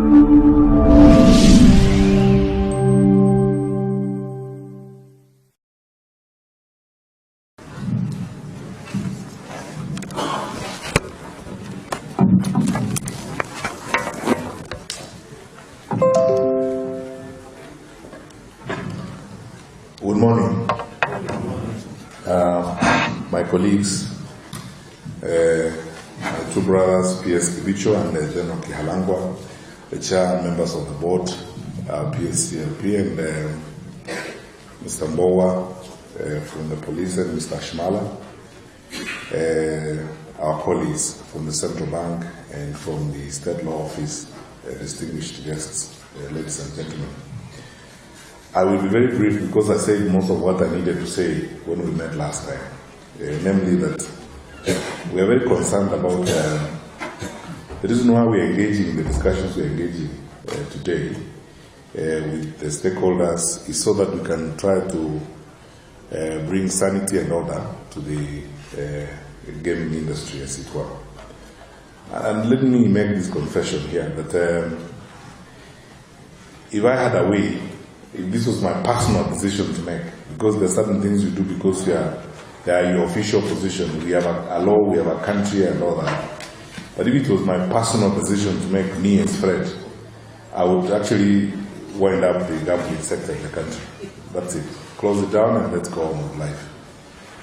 Good morning, my colleagues, my two brothers, P.S. Kibicho and General Kihalangwa, the chair members of the board, PSCLP, and Mr. Mbowa from the police, and Mr. Shmala, our colleagues from the Central Bank and from the State Law Office, distinguished guests, ladies and gentlemen. I will be very brief because I said most of what I needed to say when we met last time, namely that we are very concerned about the reason why we are engaging in the discussions we are engaging today with the stakeholders is so that we can try to bring sanity and order to the gaming industry, as it were. And let me make this confession here that if I had a way, if this was my personal decision to make, because there are certain things you do because they are your official position, we have a law, we have a country and all that. But if it was my personal decision to make, me as Fred, I would actually wind up the gambling sector in the country. That's it. Close it down and let's go on with life.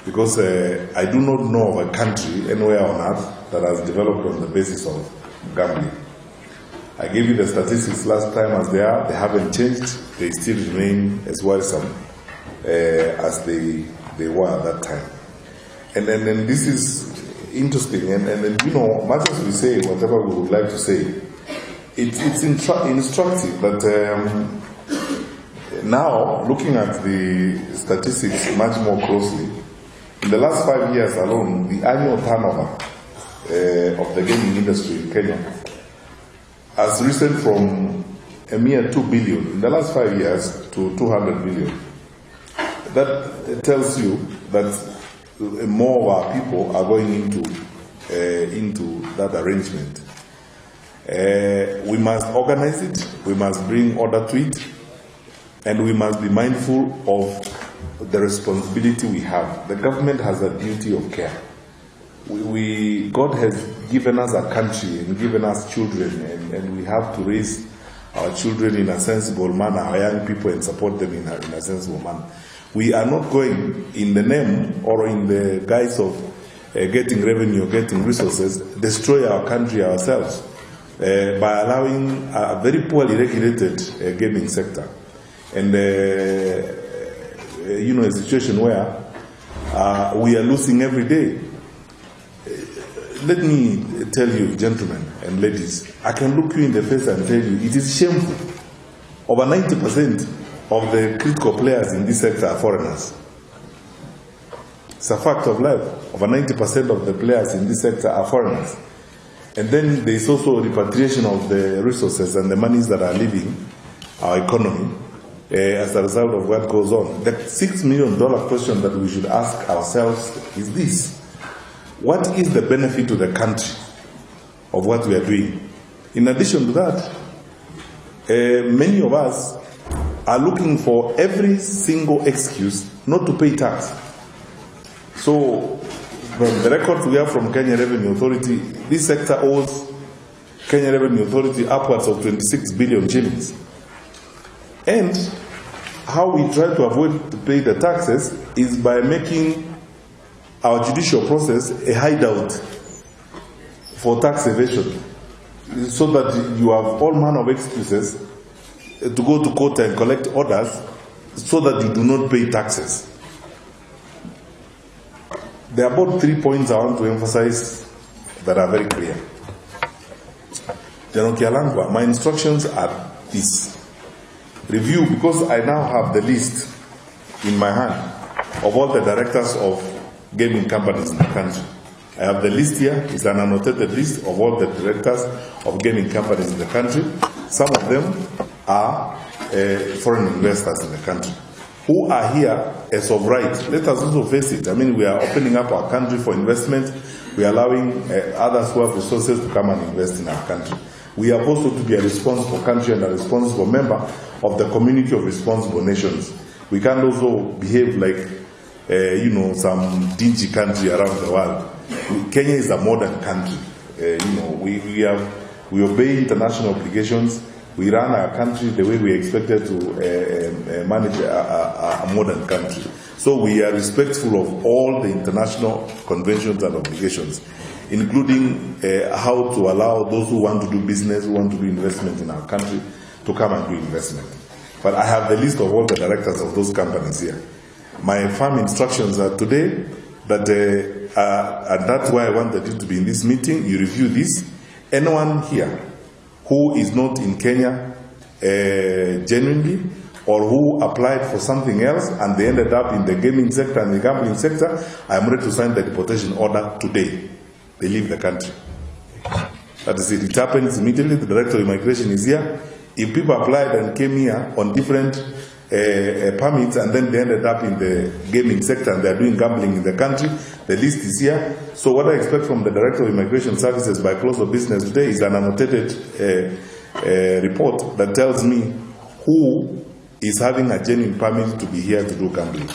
Because I do not know of a country anywhere on earth that has developed on the basis of gambling. I gave you the statistics last time as they are. They haven't changed. They still remain as worrisome as they were at that time. And this is interesting. And you know, much as we say whatever we would like to say, it's instructive that now, looking at the statistics much more closely, in the last 5 years alone, the annual turnover of the gaming industry in Kenya has risen from a mere 2 billion in the last 5 years to 200 billion. That tells you that more of our people are going into that arrangement. We must organize it, we must bring order to it, and we must be mindful of the responsibility we have. The government has a duty of care. God has given us a country and given us children, and we have to raise our children in a sensible manner, our young people, and support them in a sensible manner. We are not going in the name or in the guise of getting revenue, getting resources, destroy our country ourselves by allowing a very poorly regulated gaming sector. And you know, a situation where we are losing every day. Let me tell you, gentlemen and ladies, I can look you in the face and tell you, it is shameful. Over 90% of the critical players in this sector are foreigners. It's a fact of life. Over 90% of the players in this sector are foreigners. And then there is also repatriation of the resources and the monies that are leaving our economy as a result of what goes on. The $6 million question that we should ask ourselves is this: what is the benefit to the country of what we are doing? In addition to that, many of us are looking for every single excuse not to pay tax. So, from the records we have from Kenya Revenue Authority, this sector owes Kenya Revenue Authority upwards of 26 billion shillings. And how we try to avoid to pay the taxes is by making our judicial process a hideout for tax evasion, so that you have all manner of excuses to go to court and collect orders so that you do not pay taxes. There are about 3 points I want to emphasize that are very clear. General Kialangwa, my instructions are this: review, because I now have the list in my hand of all the directors of gaming companies in the country. I have the list here. It's an annotated list of all the directors of gaming companies in the country. Some of them are foreign investors in the country who are here as of right. Let us also face it. I mean, we are opening up our country for investment. We are allowing others who have resources to come and invest in our country. We are also to be a responsible country and a responsible member of the community of responsible nations. We can't also behave like, some dingy country around the world. Kenya is a modern country. We obey international obligations. We run our country the way we expected to manage a modern country. So we are respectful of all the international conventions and obligations, including how to allow those who want to do business, who want to do investment in our country, to come and do investment. But I have the list of all the directors of those companies here. My firm instructions are today that, and that's why I wanted you to be in this meeting, you review this. Anyone here who is not in Kenya genuinely, or who applied for something else and they ended up in the gaming sector and the gambling sector, I am ready to sign the deportation order today. They leave the country. That is it. It happens immediately. The Director of Immigration is here. If people applied and came here on different permits and then they ended up in the gaming sector and they are doing gambling in the country, the list is here. So what I expect from the Director of Immigration Services by close of business today is an annotated report that tells me who is having a genuine permit to be here to do gambling.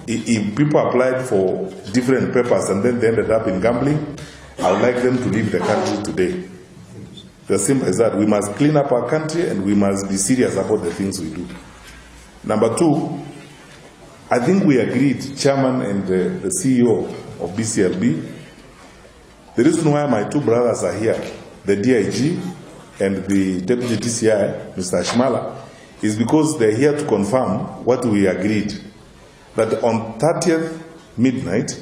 If people applied for different papers and then they ended up in gambling, I would like them to leave the country today. As simple as that. We must clean up our country and we must be serious about the things we do. Number two, I think we agreed, Chairman and the CEO of BCLB, the reason why my two brothers are here, the DIG and the Deputy DCI, Mr. Ashmala, is because they're here to confirm what we agreed, that on 30th midnight,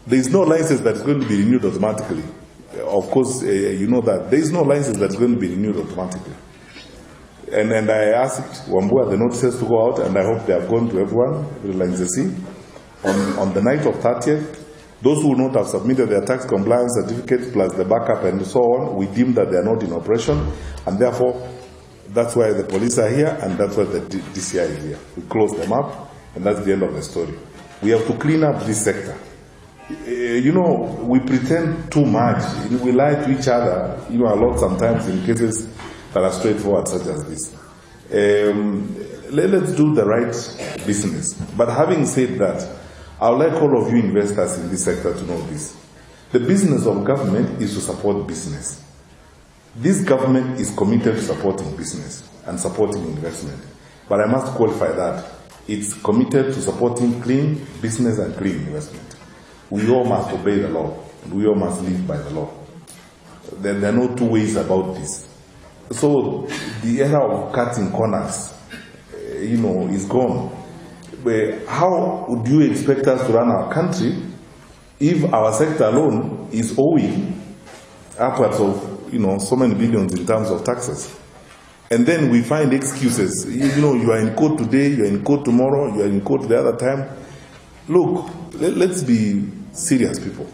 there is no license that is going to be renewed automatically. Of course, you know that. There is no license that is going to be renewed automatically. And I asked Wambua the notices to go out, and I hope they have gone to everyone, Reliance C. On the night of 30th, those who will not have submitted their tax compliance certificate plus the backup and so on, we deem that they are not in operation, and therefore, that's why the police are here, and that's why the DCI is here. We close them up, and that's the end of the story. We have to clean up this sector. We pretend too much. We lie to each other, a lot sometimes in cases that are straightforward, such as this. Let's do the right business. But having said that, I would like all of you investors in this sector to know this. The business of government is to support business. This government is committed to supporting business and supporting investment. But I must qualify that. It's committed to supporting clean business and clean investment. We all must obey the law, and we all must live by the law. There are no two ways about this. So the era of cutting corners, is gone. But how would you expect us to run our country if our sector alone is owing upwards of, so many billions in terms of taxes? And then we find excuses. You are in court today, you are in court tomorrow, you are in court the other time. Look, let's be serious, people.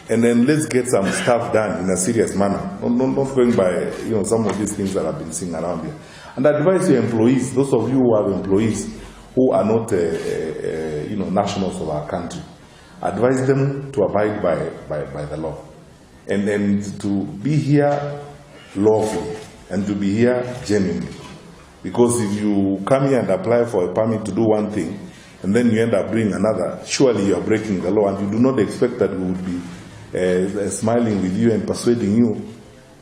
And then let's get some stuff done in a serious manner. Not going by, some of these things that have been seen around here. And I advise your employees, those of you who have employees who are not, nationals of our country, advise them to abide by the law. And then to be here lawfully and to be here genuinely. Because if you come here and apply for a permit to do one thing, and then you end up doing another, surely you are breaking the law, and you do not expect that we would be smiling with you and persuading you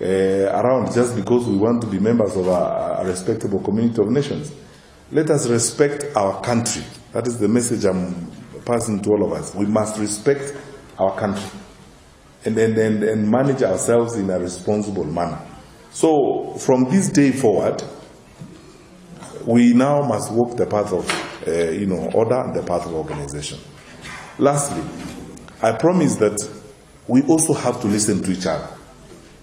around just because we want to be members of a respectable community of nations. Let us respect our country. That is the message I'm passing to all of us. We must respect our country and manage ourselves in a responsible manner. So from this day forward, we now must walk the path of order and the path of organization. Lastly, I promise that we also have to listen to each other,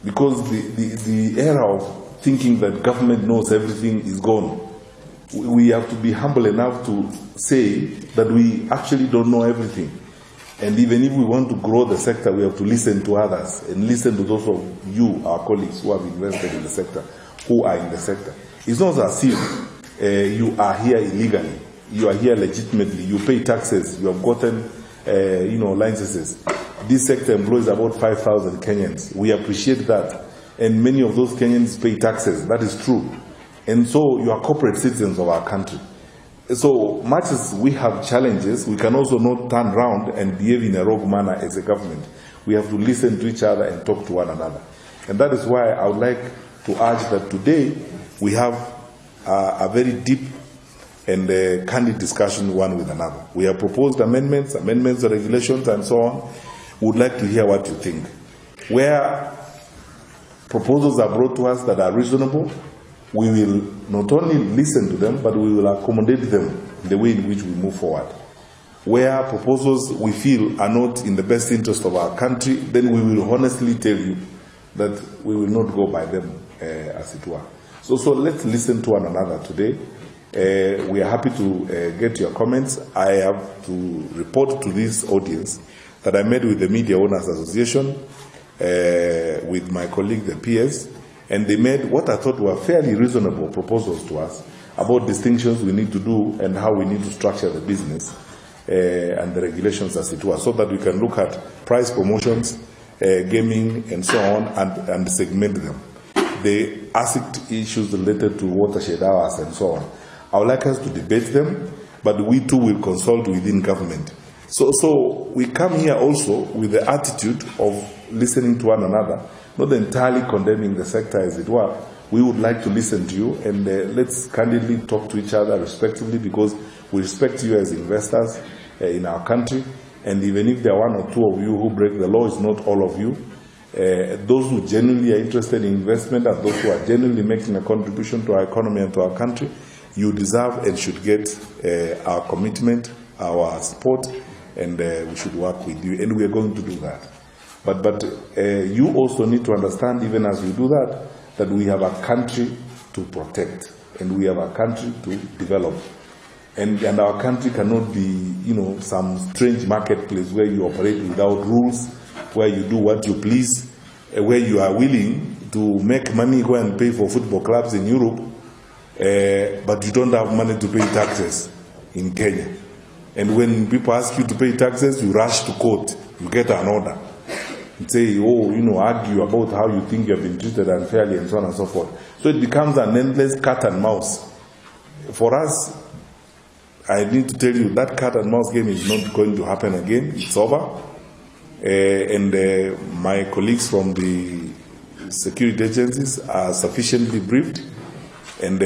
because the era of thinking that government knows everything is gone. We have to be humble enough to say that we actually don't know everything. And even if we want to grow the sector, we have to listen to others and listen to those of you, our colleagues who have invested in the sector, who are in the sector. It's not as if you are here illegally. You are here legitimately. You pay taxes. You have gotten, licenses. this sector employs about 5,000 Kenyans. We appreciate that. And many of those Kenyans pay taxes. That is true. And so you are corporate citizens of our country. So much as we have challenges, we can also not turn around and behave in a rogue manner as a government. We have to listen to each other and talk to one another. And that is why I would like to urge that today we have a very deep and candid discussion one with another. We have proposed amendments to regulations and so on. We would like to hear what you think. Where proposals are brought to us that are reasonable, we will not only listen to them, but we will accommodate them in the way in which we move forward. Where proposals we feel are not in the best interest of our country, then we will honestly tell you that we will not go by them, as it were. So let's listen to one another today. We are happy to get your comments. I have to report to this audience that I met with the Media Owners Association, with my colleague, the PS, and they made what I thought were fairly reasonable proposals to us about distinctions we need to do and how we need to structure the business and the regulations, as it were, so that we can look at price promotions, gaming, and so on, and segment them. The ASIC issues related to watershed hours and so on. I would like us to debate them, but we too will consult within government. So we come here also with the attitude of listening to one another, not entirely condemning the sector, as it were. We would like to listen to you, and let's candidly talk to each other respectively, because we respect you as investors in our country, and even if there are one or two of you who break the law, it's not all of you. Those who genuinely are interested in investment and those who are genuinely making a contribution to our economy and to our country, you deserve and should get our commitment, our support, and we should work with you, and we are going to do that. But you also need to understand, even as we do that, that we have a country to protect, and we have a country to develop. And our country cannot be, some strange marketplace where you operate without rules, where you do what you please, where you are willing to make money, go and pay for football clubs in Europe, but you don't have money to pay taxes in Kenya. And when people ask you to pay taxes, you rush to court, you get an order. You say, argue about how you think you have been treated unfairly and so on and so forth. So it becomes an endless cat and mouse. For us, I need to tell you that cat and mouse game is not going to happen again. It's over. And my colleagues from the security agencies are sufficiently briefed. And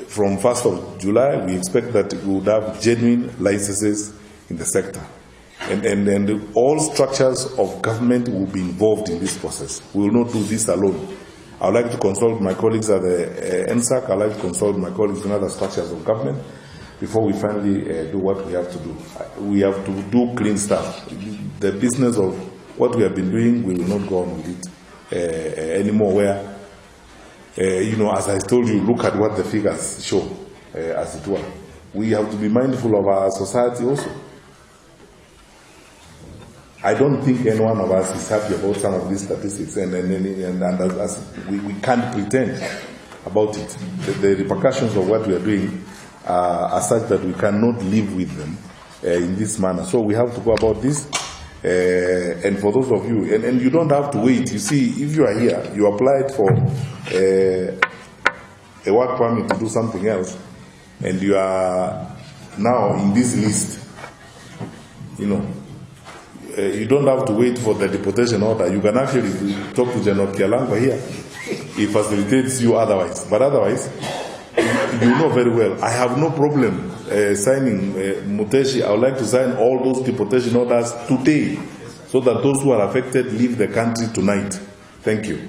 from 1st of July, we expect that we would have genuine licenses in the sector. And all structures of government will be involved in this process. We will not do this alone. I would like to consult my colleagues at the NSAC. I would like to consult my colleagues in other structures of government before we finally do what we have to do. We have to do clean stuff. The business of what we have been doing, we will not go on with it anymore, where, as I told you, look at what the figures show, as it were. We have to be mindful of our society also. I don't think any one of us is happy about some of these statistics, and we can't pretend about it. The repercussions of what we are doing are such that we cannot live with them in this manner. So we have to go about this. And for those of you, and you don't have to wait. You see, if you are here, you applied for a work permit to do something else, and you are now in this list, you don't have to wait for the deportation order. You can actually talk to General Kialangwa here. He facilitates you otherwise. But otherwise, you know very well, I have no problem signing Muteshi. I would like to sign all those deportation orders today, so that those who are affected leave the country tonight. Thank you.